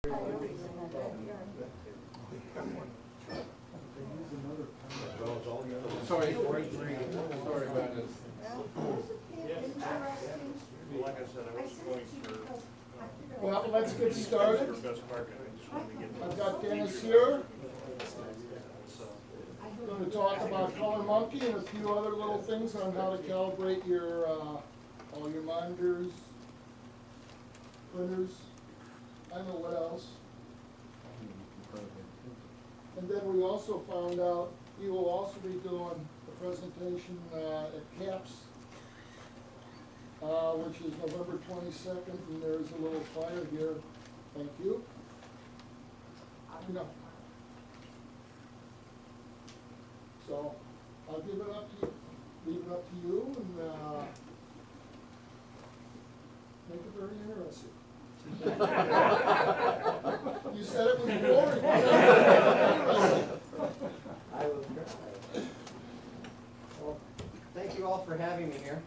Sorry about this. Like I said, I was going for. Well, let's get started. Best market. I just wanted to get. I've got Dennis here. So, We're going to talk about Color Monkey and a few other little things on how to calibrate your all your monitors, printers. I don't know what else. And then we also found out he will also be doing a presentation at CAPS, which is November 22nd, and there's a little flyer here. Thank you. No. So I'll give it up to you, leave it up to you, and make it very interesting. You said it was boring. I will try. Well, thank you all for having me here.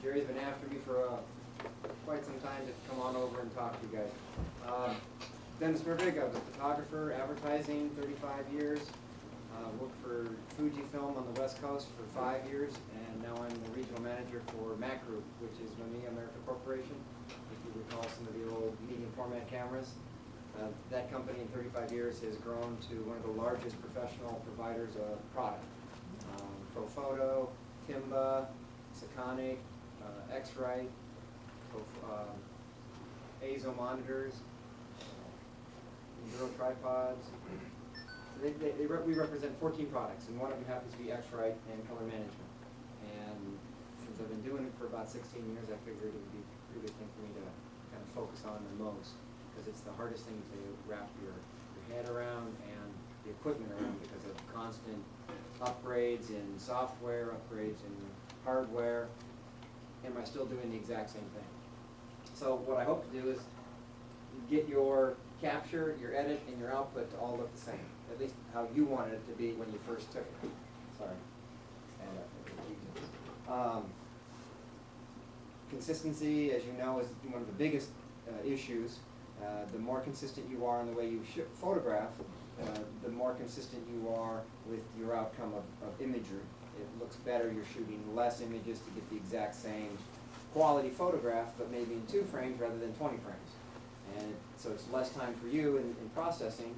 Jerry's been after me for quite some time to come on over and talk to you guys. Dennis Mervig, I was a photographer, advertising, 35 years. Worked for Fujifilm on the West Coast for 5 years, and now I'm the regional manager for Mac Group, which is Mamiya America Corporation. If you recall some of the old medium format cameras. That company in 35 years has grown to one of the largest professional providers of product. Profoto, Timba, Sakane, X-Rite, ASO monitors, Enduro tripods. So we represent 14 products, and one of them happens to be X-Rite and color management. And since I've been doing it for about 16 years, I figured it would be a pretty good thing for me to kind of focus on the most, because it's the hardest thing to wrap your head around and the equipment around because of constant upgrades in software, upgrades in hardware. Am I still doing the exact same thing? So what I hope to do is get your capture, your edit, and your output to all look the same, at least how you wanted it to be when you first took it. Sorry. Stand up. Consistency, as you know, is one of the biggest issues. The more consistent you are in the way you photograph, the more consistent you are with your outcome of imagery. It looks better, you're shooting less images to get the exact same quality photograph, but maybe in 2 frames rather than 20 frames. And so it's less time for you in processing.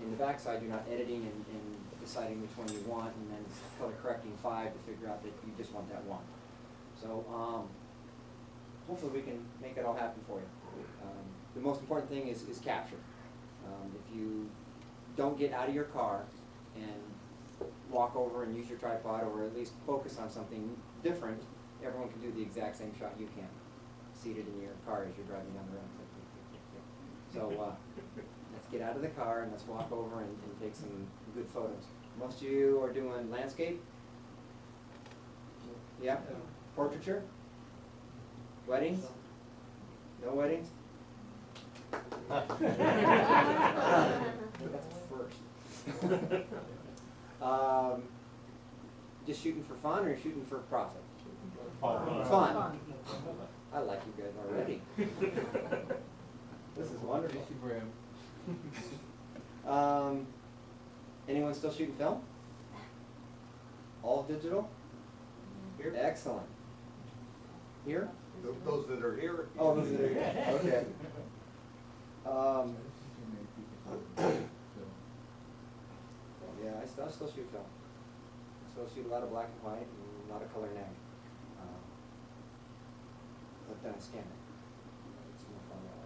In the backside, you're not editing and deciding which one you want, and then color correcting 5 to figure out that you just want that one. So hopefully we can make it all happen for you. The most important thing is capture. If you don't get out of your car and walk over and use your tripod, or at least focus on something different, everyone can do the exact same shot you can, seated in your car as you're driving down the road. So let's get out of the car and let's walk over and take some good photos. Most of you are doing landscape? Yeah? Portraiture? Weddings? No weddings? That's first. Just shooting for fun or shooting for profit? Fun. I like you guys already. This is wonderful. Anyone still shooting film? All digital? Here. Excellent. Here? Those that are here. Oh, those that are here. Okay. Yeah, I still shoot film. I still shoot a lot of black and white and a lot of color neg. But then I scan it. It's more fun that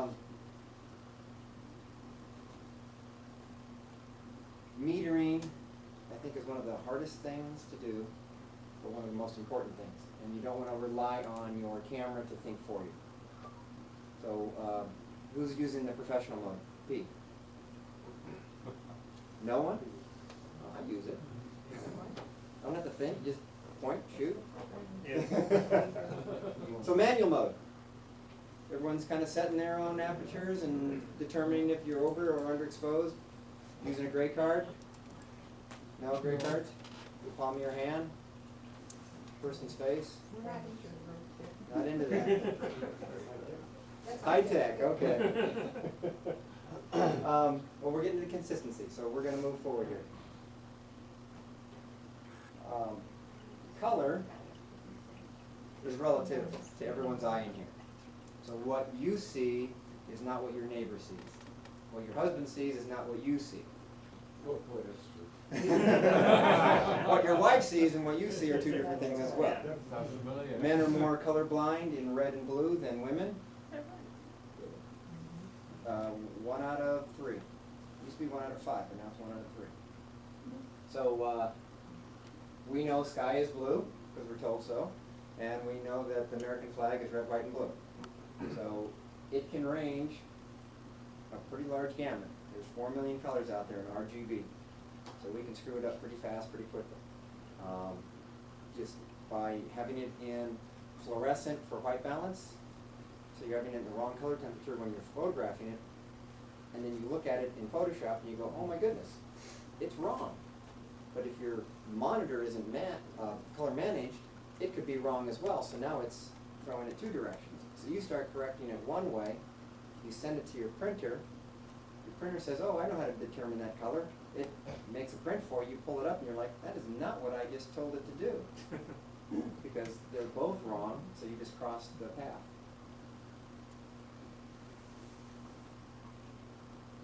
way. Metering, I think, is one of the hardest things to do, but one of the most important things. And you don't want to rely on your camera to think for you. So, who's using the professional mode? Pete? No one? Oh, I use it. I don't have to think, just point, shoot. So manual mode. Everyone's kind of setting their own apertures and determining if you're over or underexposed. Using a gray card. No gray cards? The palm of your hand. Person's face. Not into that. High tech, okay. Well, we're getting to consistency, so we're gonna move forward here. Color is relative to everyone's eye in here. So what you see is not what your neighbor sees. What your husband sees is not what you see. Oh, boy, that's true. What your wife sees and what you see are two different things as well. Sounds familiar. Men are more colorblind in red and blue than women. 1 out of 3. Used to be 1 out of 5, but now it's 1 out of 3. So we know sky is blue because we're told so, and we know that the American flag is red, white, and blue. So it can range a pretty large gamut. There's 4 million colors out there in RGB, so we can screw it up pretty fast, pretty quickly. Just by having it in fluorescent for white balance, so you're having it in the wrong color temperature when you're photographing it, and then you look at it in Photoshop and you go, oh my goodness, it's wrong. But if your monitor isn't color managed, it could be wrong as well, so now it's throwing it 2 directions. So you start correcting it one way, you send it to your printer says, oh, I know how to determine that color. It makes a print for you, you pull it up and you're like, that is not what I just told it to do. Because they're both wrong, so you just crossed the path.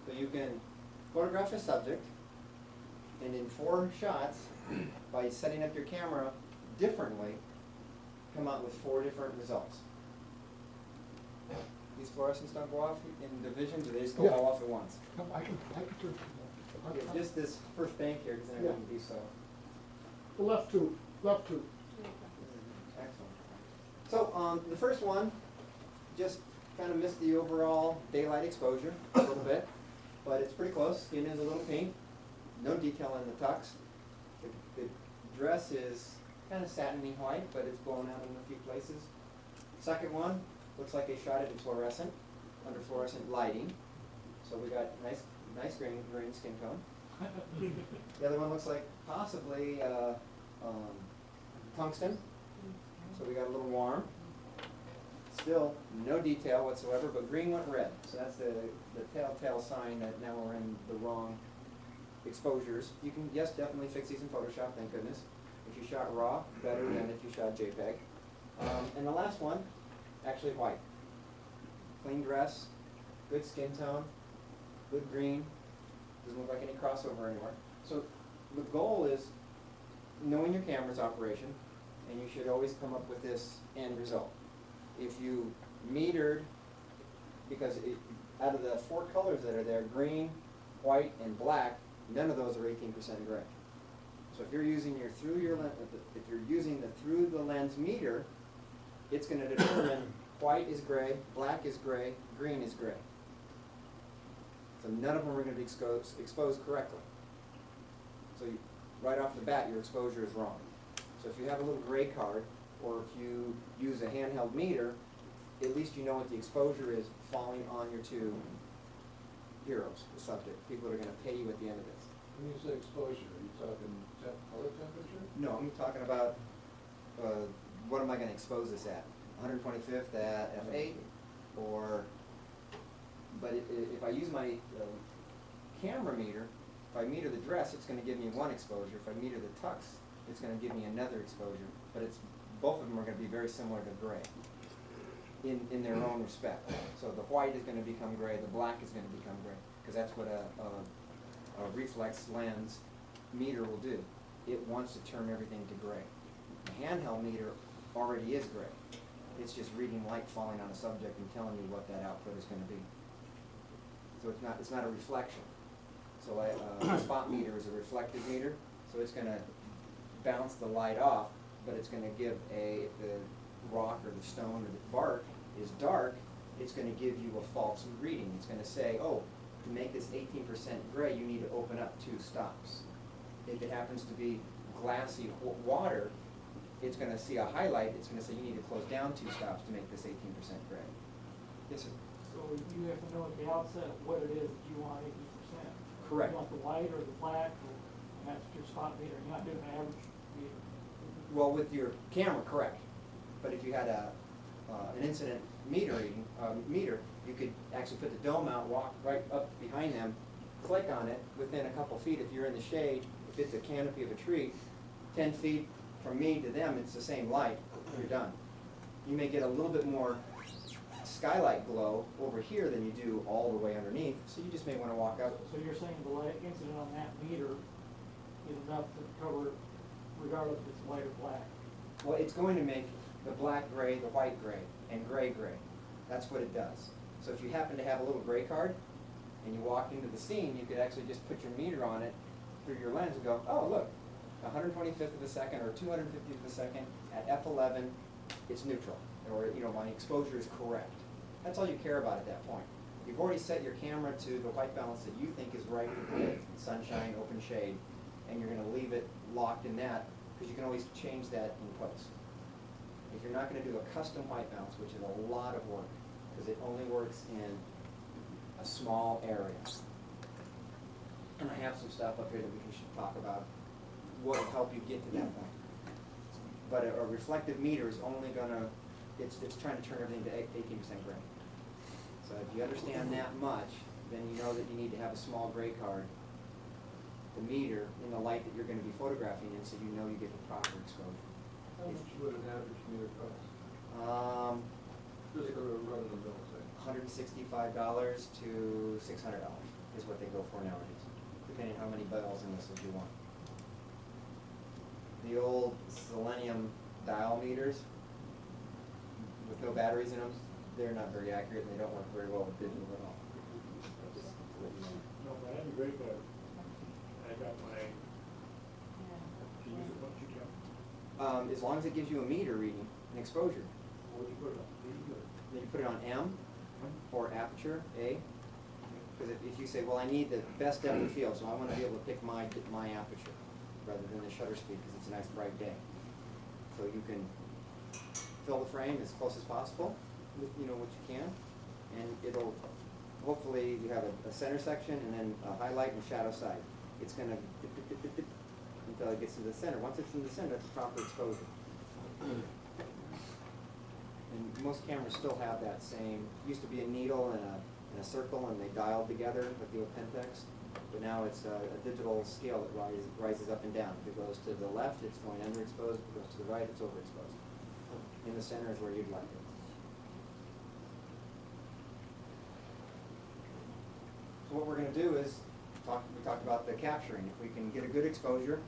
So you can photograph a subject, and in 4 shots, by setting up your camera differently, come out with 4 different results. These fluorescents don't go off in divisions, or they just go Yeah. all off at once? No, I can turn. Yeah, just this first bank here, because then it Yeah. wouldn't be so. The left tube, left tube. Excellent. So the first one just kind of missed the overall daylight exposure a little bit, but it's pretty close. Skin is a little pink. No detail in the tux. The dress is kind of satiny white, but it's blown out in a few places. Second one looks like they shot it in fluorescent, under fluorescent lighting. So we got nice green skin tone. The other one looks like possibly tungsten. So we got a little warm. Still no detail whatsoever, but green went red. So that's the telltale sign that now we're in the wrong exposures. You can, yes, definitely fix these in Photoshop, thank goodness. If you shot RAW, better than if you shot JPEG. And the last one, actually white. Clean dress, good skin tone, good green. Doesn't look like any crossover anywhere. So the goal is knowing your camera's operation, and you should always come up with this end result. If you metered, because out of the 4 colors that are there, green, white, and black, none of those are 18% gray. So if you're using the through the lens meter, it's going to determine white is gray, black is gray, green is gray. So none of them are going to be exposed correctly. So right off the bat, your exposure is wrong. So if you have a little gray card, or if you use a handheld meter, at least you know what the exposure is falling on your 2 heroes, the subject, people that are going to pay you at the end of this. When you say exposure, are you talking color temperature? No, I'm talking about what am I going to expose this at? 125th at f8, or, but if I use my camera meter, if I meter the dress, it's going to give me 1 exposure. If I meter the tux, it's going to give me another exposure. But both of them are going to be very similar to gray in their own respect. So the white is going to become gray, the black is going to become gray, because that's what a reflex lens meter will do. It wants to turn everything to gray. The handheld meter already is gray. It's just reading light falling on a subject and telling you what that output is going to be. So it's not a reflection. So a spot meter is a reflective meter, so it's going to bounce the light off, but it's going to give if the rock or the stone or the bark is dark, it's going to give you a false reading. It's going to say, oh, to make this 18% gray, you need to open up 2 stops. If it happens to be glassy water, it's going to see a highlight, it's going to say you need to close down 2 stops to make this 18% gray. Yes, sir? So you have to know at the outset what it is that you want 80%. Correct. You want the white or the black, and that's your spot meter. You're not doing an average meter. Well, with your camera, correct. But if you had a an incident meter, you could actually put the dome out, walk right up behind them, click on it, within a couple feet, if you're in the shade, if it's a canopy of a tree, 10 feet from me to them, it's the same light, you're done. You may get a little bit more skylight glow over here than you do all the way underneath, so you just may want to walk up. So you're saying the light incident on that meter is enough to cover it regardless if it's white or black? Well, it's going to make the black gray, the white gray, and gray gray. That's what it does. So if you happen to have a little gray card, and you walk into the scene, you could actually just put your meter on it through your lens and go, oh, look, 125th of a second or 250th of a second at f11, it's neutral, or my exposure is correct. That's all you care about at that point. You've already set your camera to the white balance that you think is right for the day, sunshine, open shade, and you're going to leave it locked in that because you can always change that in post. If you're not going to do a custom white balance, which is a lot of work, because it only works in a small area. And I have some stuff up here that we should talk about what will help you get to that point. But a reflective meter is only gonna, it's trying to turn everything to 18% gray. So if you understand that much, then you know that you need to have a small gray card, the meter in the light that you're gonna be photographing in, so you know you get the proper exposure. How much would an average meter cost? Just for a run of the mill thing. $165 to $600 is what they go for nowadays, depending on how many bells and whistles you want. The old selenium dial meters with no batteries in them, they're not very accurate and they don't work very well with digital at all. Just to let you know. No, but that'd be great, but I got my, can you use it once you can. As long as it gives you a meter reading, an exposure. What would you put it on? Then you put it on M or aperture, A. Because if you say, well, I need the best depth of field, so I want to be able to pick my aperture rather than the shutter speed because it's a nice bright day. So you can fill the frame as close as possible with what you can, and it'll hopefully you have a center section and then a highlight and shadow side. It's going to dip, dip, dip, dip, dip, until it gets to the center. Once it's in the center, it's proper exposure. And most cameras still have that same, used to be a needle and a circle and they dialed together with the old Pentax, but now it's a digital scale that rises up and down. If it goes to the left, it's going underexposed. If it goes to the right, it's overexposed. In the center is where you'd like it. So what we're going to do is, we talked about the capturing. If we can get a good exposure,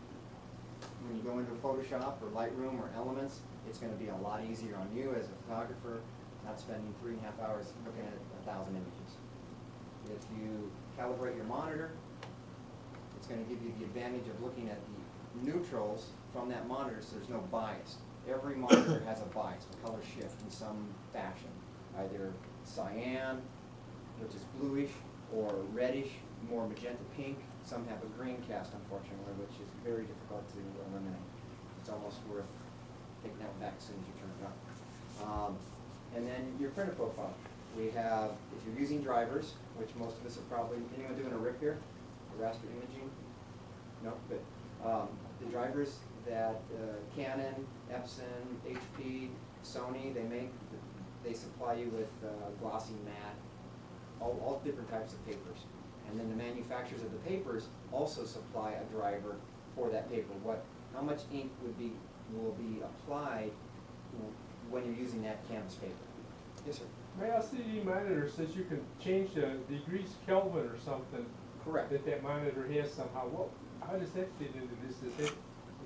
when you go into Photoshop or Lightroom or Elements, it's going to be a lot easier on you as a photographer, not spending 3.5 hours looking at 1,000 images. If you calibrate your monitor, it's going to give you the advantage of looking at the neutrals from that monitor so there's no bias. Every monitor has a bias, a color shift in some fashion, either cyan, which is bluish, or reddish, more magenta pink. Some have a green cast, unfortunately, which is very difficult to eliminate. It's almost worth taking that back as soon as you turn it on. And then your printer profile. We have, if you're using drivers, which most of us are probably, anyone doing a RIP here? A raster imaging? No? Good. The drivers that Canon, Epson, HP, Sony, they supply you with glossy matte, all different types of papers. And then the manufacturers of the papers also supply a driver for that paper. How much ink will be applied when you're using that canvas paper? Yes, sir. My LCD monitor says you can change the degrees Kelvin or something. Correct. That monitor has somehow. Well, how does that fit into this? Does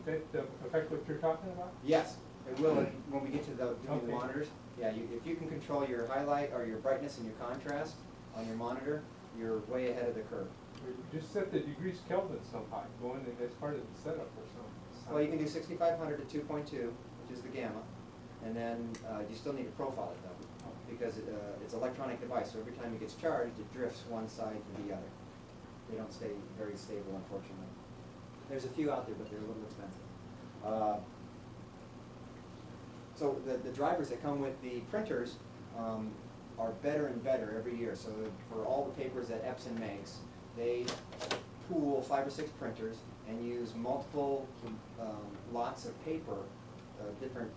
that affect what you're talking about? Yes, it will when we get to the Okay. monitors. Yeah, if you can control your highlight or your brightness and your contrast on your monitor, you're way ahead of the curve. Or you just set the degrees Kelvin somehow, going in as part of the setup or something. Well, you can do 6500 to 2.2, which is the gamma, and then you still need to profile it though, because it's an electronic device, so every time it gets charged, it drifts one side to the other. They don't stay very stable, unfortunately. There's a few out there, but they're a little expensive. So the drivers that come with the printers are better and better every year. So for all the papers that Epson makes, they pool 5 or 6 printers and use multiple lots of paper, different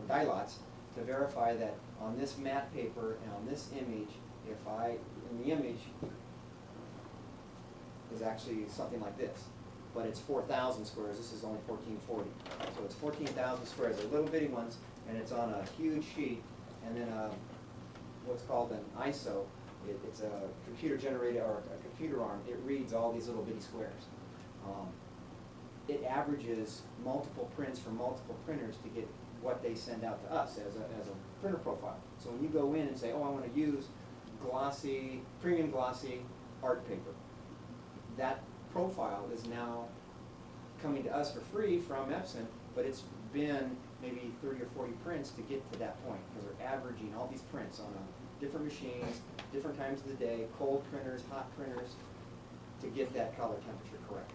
die lots, to verify that on this matte paper and on this image, in the image is actually something like this, but it's 4,000 squares, this is only 1440. So it's 14,000 squares, they're little bitty ones, and it's on a huge sheet, and then what's called an ISO. It's a computer generated, or a computer arm. It reads all these little bitty squares. It averages multiple prints from multiple printers to get what they send out to us as a printer profile. So when you go in and say, oh, I want to use glossy, premium glossy art paper, that profile is now coming to us for free from Epson, but it's been maybe 30 or 40 prints to get to that point, because they're averaging all these prints on different machines, different times of the day, cold printers, hot printers, to get that color temperature correct.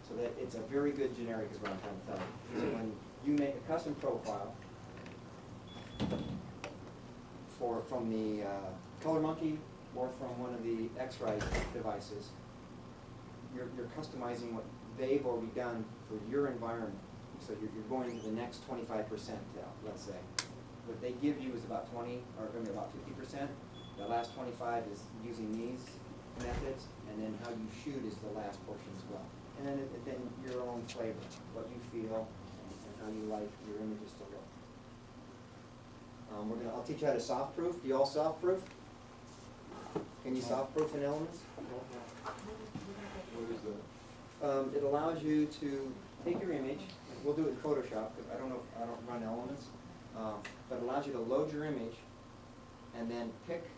So that it's a very good generic is what I'm trying to tell you. So when you make a custom profile from the Color Monkey or from one of the X-Rite devices, you're customizing what they've already done for your environment. So you're going to the next 25%, let's say. What they give you is about 20, or maybe about 50%. The last 25 is using these methods, and then how you shoot is the last portion as well. And then your own flavor, what you feel, and how you like your images to look. I'll teach you how to soft proof. Do you all soft proof? Can you soft proof in Elements? What is that? It allows you to take your image. We'll do it in Photoshop because I don't run Elements, but it allows you to load your image and then pick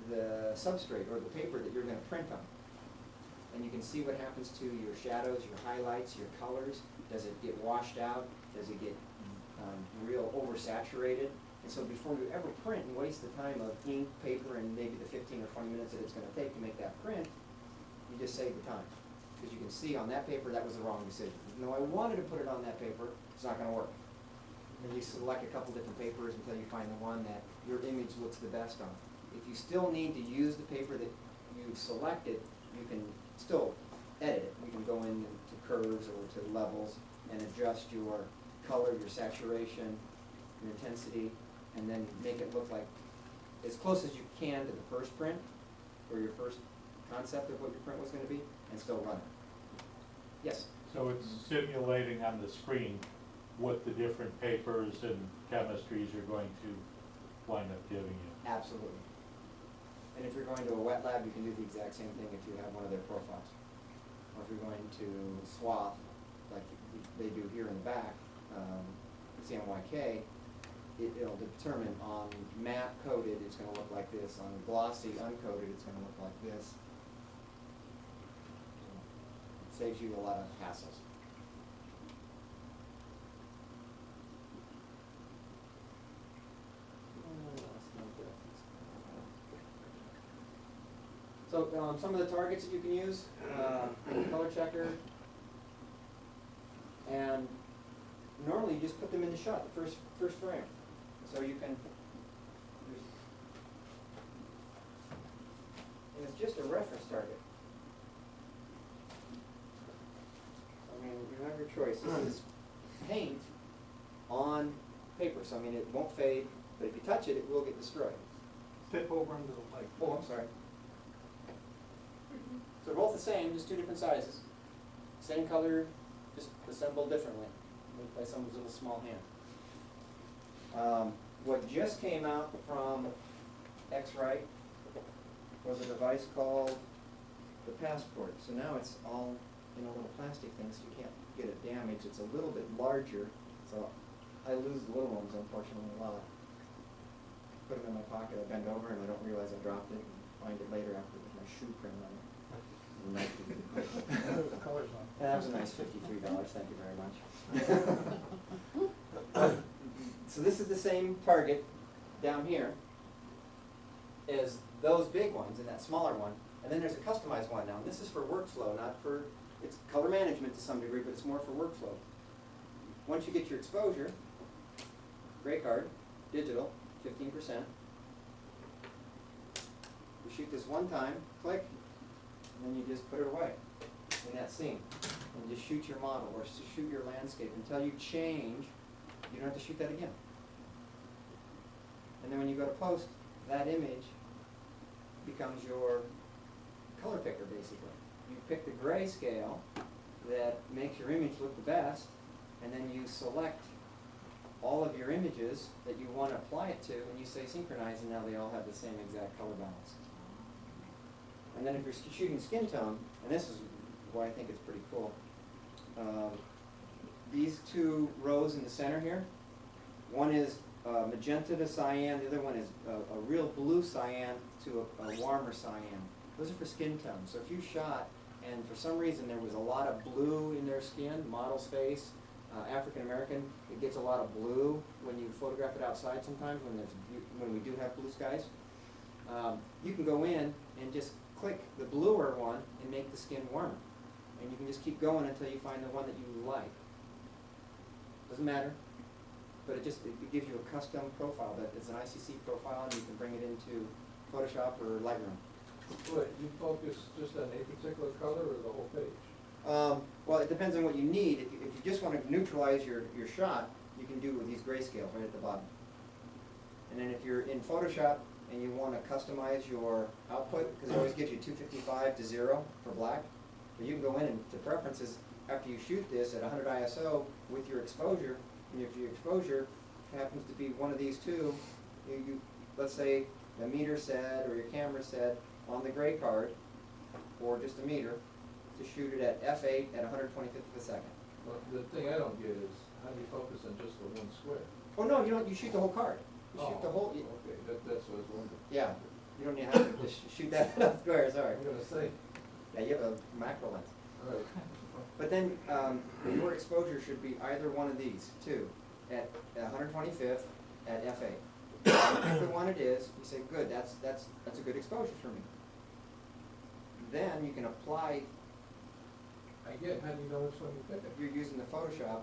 the substrate or the paper that you're going to print on. And you can see what happens to your shadows, your highlights, your colors. Does it get washed out? Does it get real oversaturated? And so before you ever print and waste the time of ink, paper, and maybe the 15 or 20 minutes that it's going to take to make that print, you just save the time. Because you can see on that paper that was the wrong decision. Even though I wanted to put it on that paper, it's not going to work. And you select a couple different papers until you find the one that your image looks the best on. If you still need to use the paper that you selected, you can still edit it. You can go into curves or to levels and adjust your color, your saturation, your intensity, and then make it look like as close as you can to the first print or your first concept of what your print was going to be, and still run it. Yes? So it's simulating on the screen what the different papers and chemistries are going to wind up giving you. Absolutely. And if you're going to a wet lab, you can do the exact same thing if you have one of their profiles. Or if you're going to swath, like they do here in the back, CMYK, it'll determine on matte coated, it's going to look like this. On glossy uncoated, it's going to look like this. It saves you a lot of hassles. So some of the targets that you can use, color checker, and normally you just put them in the shot, the first frame. So you can, and it's just a reference target. I mean, you have your choice. This is paint on paper, so I mean it won't fade, but if you touch it, it will get destroyed. Step over into the light. Oh, I'm sorry. So they're both the same, just two different sizes. Same color, just assembled differently by someone's little small hand. What just came out from X-Rite was a device called the Passport. So now it's all in a little plastic thing, so you can't get it damaged. It's a little bit larger, so I lose the little ones, unfortunately, a lot. Put them in my pocket, I bend over, and I don't realize I dropped it, and find it later after with my shoe print on it. That was a nice $53, thank you very much. So this is the same target down here as those big ones and that smaller one. And then there's a customized one now. And this is for workflow, not for, it's color management to some degree, but it's more for workflow. Once you get your exposure, gray card, digital, 15%. You shoot this one time, click, and then you just put it away in that scene. And just shoot your model or shoot your landscape until you change. You don't have to shoot that again. And then when you go to post, that image becomes your color picker, basically. You pick the grayscale that makes your image look the best, and then you select all of your images that you want to apply it to, and you say synchronize, and now they all have the same exact color balance. And then if you're shooting skin tone, and this is why I think it's pretty cool, these two rows in the center here, one is magenta to cyan, the other one is a real blue cyan to a warmer cyan. Those are for skin tone. So if you shot, and for some reason there was a lot of blue in their skin, model's face, African American, it gets a lot of blue when you photograph it outside sometimes when we do have blue skies. You can go in and just click the bluer one and make the skin warmer. And you can just keep going until you find the one that you like. Doesn't matter, but it gives you a custom profile that is an ICC profile, and you can bring it into Photoshop or Lightroom. Wait, you focus just on a particular color or the whole page? Well, it depends on what you need. If you just want to neutralize your shot, you can do it with these grayscales right at the bottom. And then if you're in Photoshop and you want to customize your output, because it always gives you 255 to 0 for black, but you can go in and to preferences after you shoot this at 100 ISO with your exposure, and if your exposure happens to be one of these two, let's say the meter said or your camera said on the gray card, or just a meter, to shoot it at f8 at 125th of a second. Well, the thing I don't get is, how do you focus on just the one square? Oh no, you don't. You shoot the whole card. You shoot the whole. Okay, that's what I was wondering. Yeah, you don't need to have to just shoot that square. Sorry. I'm gonna say, Yeah, you have a macro lens. all right. But then your exposure should be either one of these two, at 125th at f8. If the one it is, you say, good, that's a good exposure for me. Then you can apply. Again, how do you know which one you're picking? You're using the Photoshop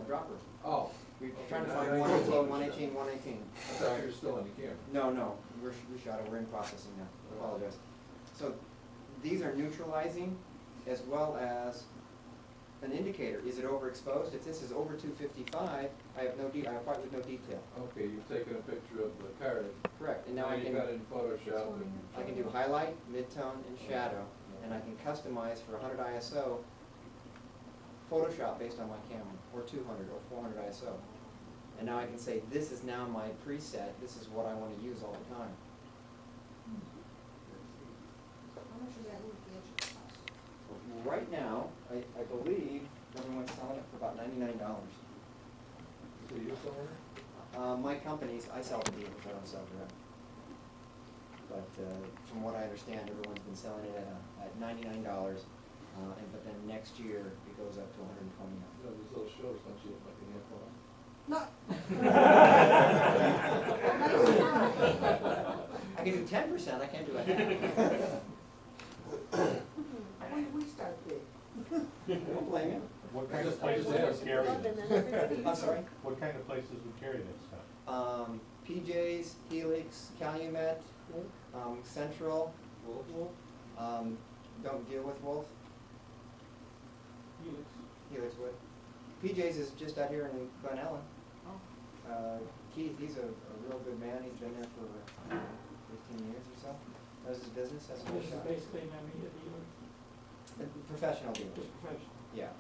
dropper. Oh. You're Okay, trying to now find you 118, Photoshop. 118, 118. I thought you were still on the camera. No, we shot it. We're in processing now. Apologize. So these are neutralizing as well as an indicator. Is it overexposed? If this is over 255, I apply with no detail. Okay, you've taken a picture of the card. Correct. And now I you got it in Photoshop. I can do highlight, midtone, and shadow, and I can customize for 100 ISO Photoshop based on my camera, or 200 or 400 ISO. And now I can say, this is now my preset, this is what I want to use all the time. How much is that roof edge cost? Right now, I believe everyone's selling it for about $99. So you're selling it? My companies, I sell to dealers, I don't sell direct. But from what I understand, everyone's been selling it at $99, but then next year it goes up to $120. You know, these little shows, don't you look like an airport? No. I can do 10%, I can't do a half. We start big. I don't blame you. What kind of Just- places just would ask. carry this? I'm sorry? What kind of places would carry that stuff? PJ's, Helix, Calumet, Central, Wolf? don't deal with Wolf, Helix. Helix would. PJ's is just out here in Glen Ellen. Keith, he's a real good man, he's been there for 15 years or so. Knows his business, has a This good is shop. basically an media dealer, Professional dealers, just professional. yeah.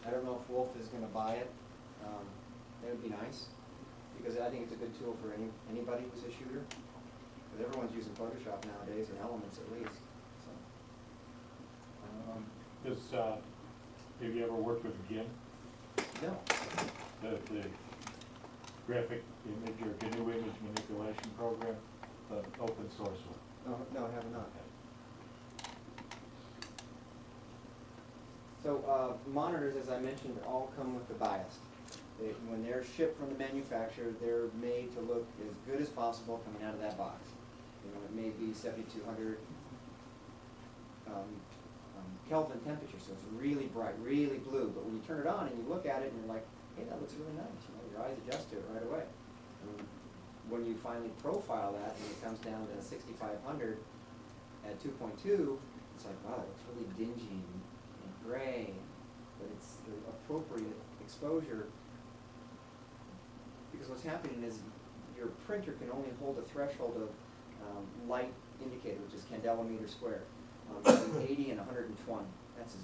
I don't know if Wolf is gonna buy it, that would be nice, because I think it's a good tool for anybody who's a shooter. Because everyone's using Photoshop nowadays, or Elements at least, so. Have you ever worked with GIM, No, the graphic image or GNU image manipulation program, the open source one? no, I have not. So, monitors, as I mentioned, all come with the bias. When they're shipped from the manufacturer, they're made to look as good as possible coming out of that box. You know, it may be 7,200 Kelvin temperature, so it's really bright, really blue. But when you turn it on and you look at it and you're like, hey, that looks really nice. You know, your eyes adjust to it right away. And when you finally profile that and it comes down to 6,500 at 2.2, it's like, wow, that looks really dingy and gray, but it's the appropriate exposure. Because what's happening is your printer can only hold a threshold of light indicator, which is candela meter squared, between 80 and 120. That's the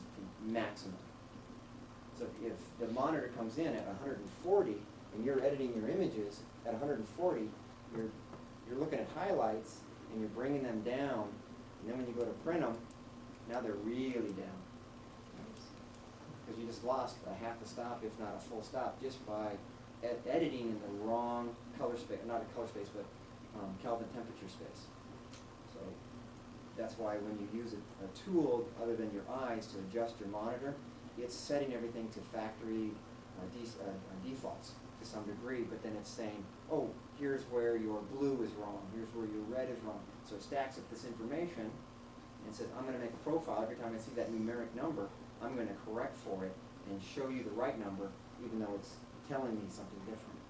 maximum. So if the monitor comes in at 140 and you're editing your images at 140, you're looking at highlights and you're bringing them down, and then when you go to print them, now they're really down. Because you just lost a half a stop, if not a full stop, just by editing in the wrong color space, not a color space, but Kelvin temperature space. So that's why when you use a tool other than your eyes to adjust your monitor, it's setting everything to factory defaults to some degree, but then it's saying, oh, here's where your blue is wrong, here's where your red is wrong. So it stacks up this information and says, I'm going to make a profile. Every time I see that numeric number, I'm going to correct for it and show you the right number, even though it's telling me something different.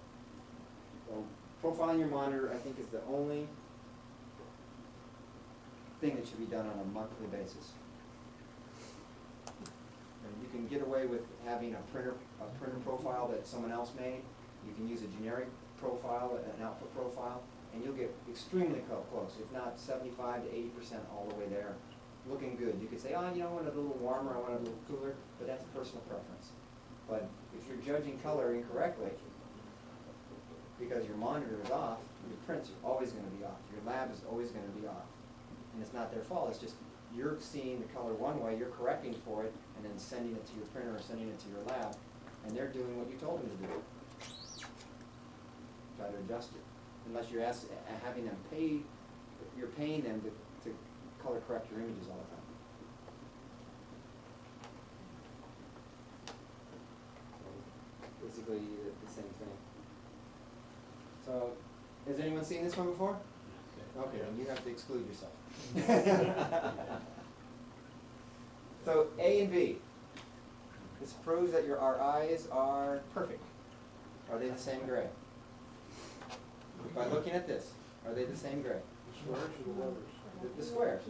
So profiling your monitor, I think, is the only thing that should be done on a monthly basis. And you can get away with having a printer profile that someone else made. You can use a generic profile, an output profile, and you'll get extremely close, if not 75 to 80% all the way there, looking good. You could say, oh, you know, I want it a little warmer, I want it a little cooler, but that's personal preference. But if you're judging color incorrectly, because your monitor is off, your prints are always going to be off. Your lab is always going to be off. And it's not their fault, it's just you're seeing the color one way, you're correcting for it, and then sending it to your printer or sending it to your lab, and they're doing what you told them to do. Try to adjust it. Unless you're having them pay, you're paying them to color correct your images all the time. So basically the same thing. So, has anyone seen this one before? Okay, then you have to exclude yourself. So A and B. This proves that our eyes are perfect. Are they the same gray? By looking at this, are they the same gray? The squares or the letters? The squares.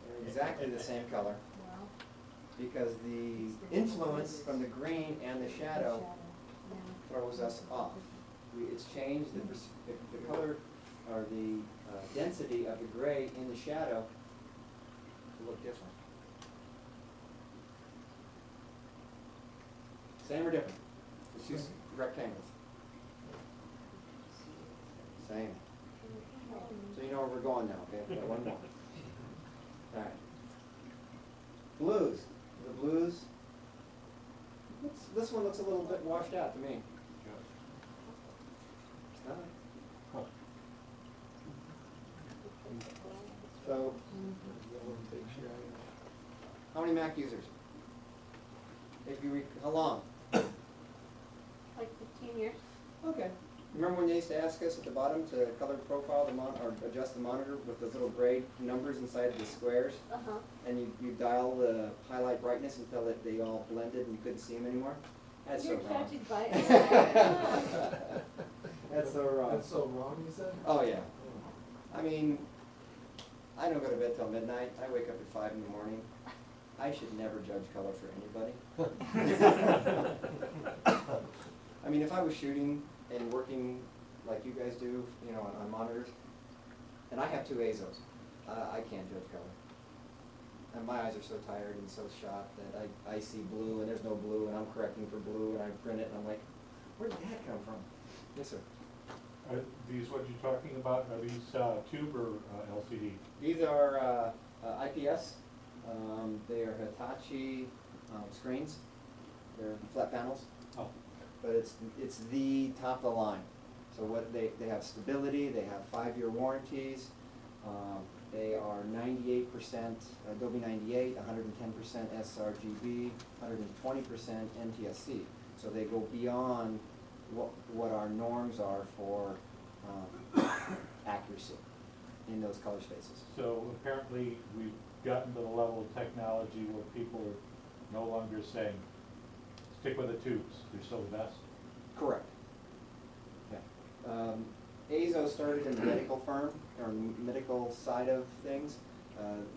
They're exactly the same color because the influence from the green and the shadow throws us off. It's changed the color or the density of the gray in the shadow to look different. Same or different? It's just rectangles. Same. So you know where we're going now, okay? We've got one more. All right. Blues. The blues. This one looks a little bit washed out to me. Huh? So, how many Mac users? If you how long? Like 15 years. Okay. Remember when they used to ask us at the bottom to color profile the or adjust the monitor with those little gray numbers inside the squares? Uh-huh. And you dial the highlight brightness until they all blended and you couldn't see them anymore? That's You're so wrong. judging by That's so wrong. That's so wrong, you said? Oh, yeah. I mean, I don't go to bed till midnight. I wake up at 5 in the morning. I should never judge color for anybody. I mean, if I was shooting and working like you guys do, you know, on monitors, and I have 2 ASOs, I can't judge color. And my eyes are so tired and so shot that I see blue and there's no blue and I'm correcting for blue and I print it and I'm like, where did that come from? Yes, sir. Are these what you're talking about, are these tube or LCD? These are IPS. They are Hitachi screens. They're flat panels. Oh. But it's the top of the line. So what they have stability. They have 5-year warranties. They are 98% Adobe 98, 110% sRGB, 120% NTSC. So they go beyond what our norms are for accuracy in those color spaces. So apparently we've gotten to the level of technology where people are no longer saying, stick with the tubes, they're still the best. Correct. Yeah. ASO started in the medical firm, or medical side of things.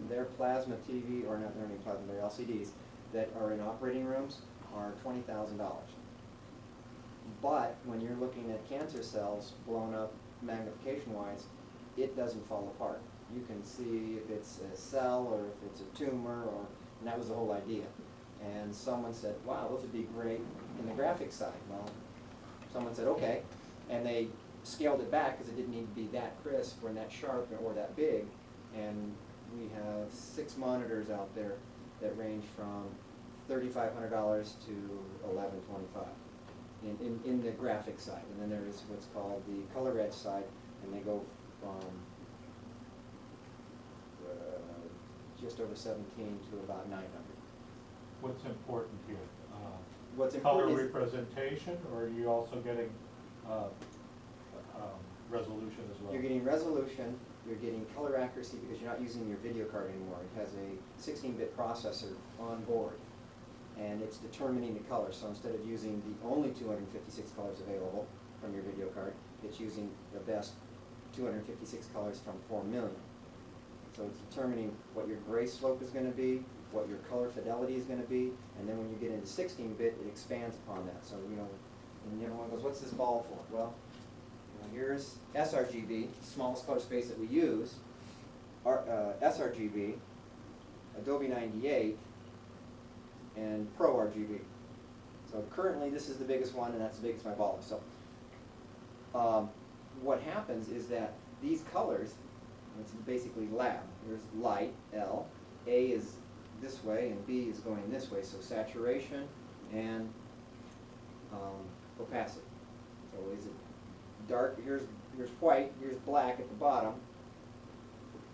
Their plasma TV, or not, they're not even plasma, they're LCDs, that are in operating rooms are $20,000. But when you're looking at cancer cells blown up magnification-wise, it doesn't fall apart. You can see if it's a cell or if it's a tumor, and that was the whole idea. And someone said, wow, those would be great in the graphic side. Well, someone said, okay. And they scaled it back because it didn't need to be that crisp or that sharp or that big. And we have 6 monitors out there that range from $3,500 to $1,125 in the graphic side. And then there is what's called the color edge side, and they go from just over 17 to about 900. What's important here? What's Color important is representation, or are you also getting resolution as well? you're getting resolution, you're getting color accuracy because you're not using your video card anymore. It has a 16-bit processor on board, and it's determining the color. So instead of using the only 256 colors available from your video card, it's using the best 256 colors from 4 million. So it's determining what your gray slope is going to be, what your color fidelity is going to be, and then when you get into 16-bit, it expands upon that. So, you know, and everyone goes, what's this ball for? Well, you know, here's sRGB, smallest color space that we use, sRGB, Adobe 98, and Pro RGB. So currently this is the biggest one, and that's the biggest my ball is. So what happens is that these colors, it's basically lab. There's light, L, A is this way, and B is going this way. So saturation and opacity. So is it dark? Here's white, here's black at the bottom.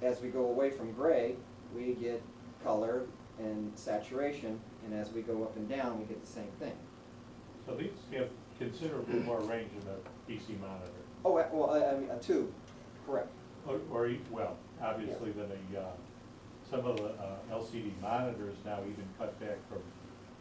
As we go away from gray, we get color and saturation, and as we go up and down, we get the same thing. So these have considerably more range in a PC monitor. Oh, well, I mean, a tube, correct. Well, obviously than some of the LCD monitors now even cut back from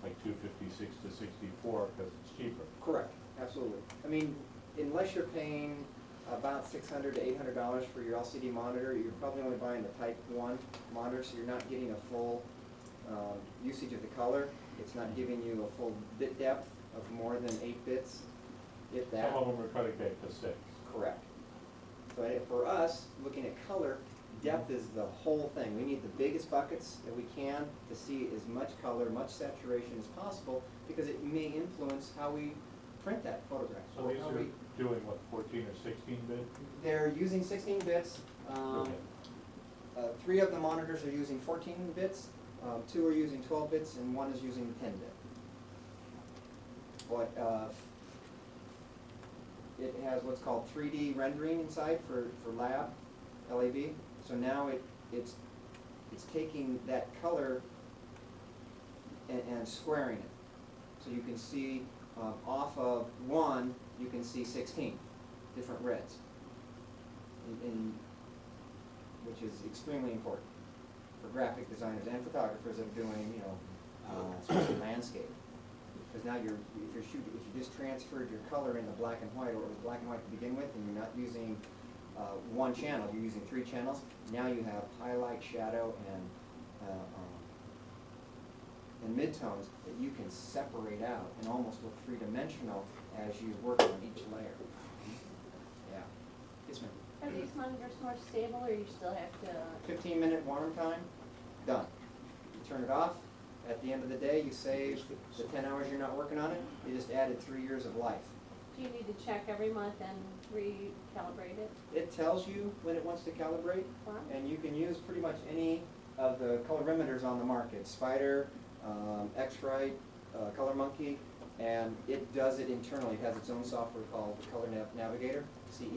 like 256 to 64 because it's cheaper. Correct, absolutely. I mean, unless you're paying about $600 to $800 for your LCD monitor, you're probably only buying the Type 1 monitor, so you're not getting a full usage of the color. It's not giving you a full bit depth of more than 8 bits, if that. Some of them are cutting back to 6. Correct. So for us, looking at color, depth is the whole thing. We need the biggest buckets that we can to see as much color, much saturation as possible, because it may influence how we print that photograph. So or these how are doing what, 14 or 16 bit? They're using 16 bits. Okay. 3 of the monitors are using 14 bits, 2 are using 12 bits, and 1 is using 10 bit. But it has what's called 3D rendering inside for lab, LAB. So now it's taking that color and squaring it. So you can see off of 1, you can see 16 different reds, which is extremely important for graphic designers and photographers that are doing, you know, especially landscape. Because now if you just transferred your color into black and white, or it was black and white to begin with, and you're not using one channel, you're using 3 channels. Now you have highlight, shadow, and midtones that you can separate out and almost look 3-dimensional as you work on each layer. Yeah. Yes, ma'am. Are these monitors more stable, or you still have to? 15-minute warm time, done. You turn it off. At the end of the day, you save the 10 hours you're not working on it. You just added 3 years of life. Do you need to check every month and recalibrate it? It tells you when it wants to calibrate, Wow. and you can use pretty much any of the colorimeters on the market. Spider, X-Rite, Color Monkey, and it does it internally. It has its own software called the Color Navigator, CE.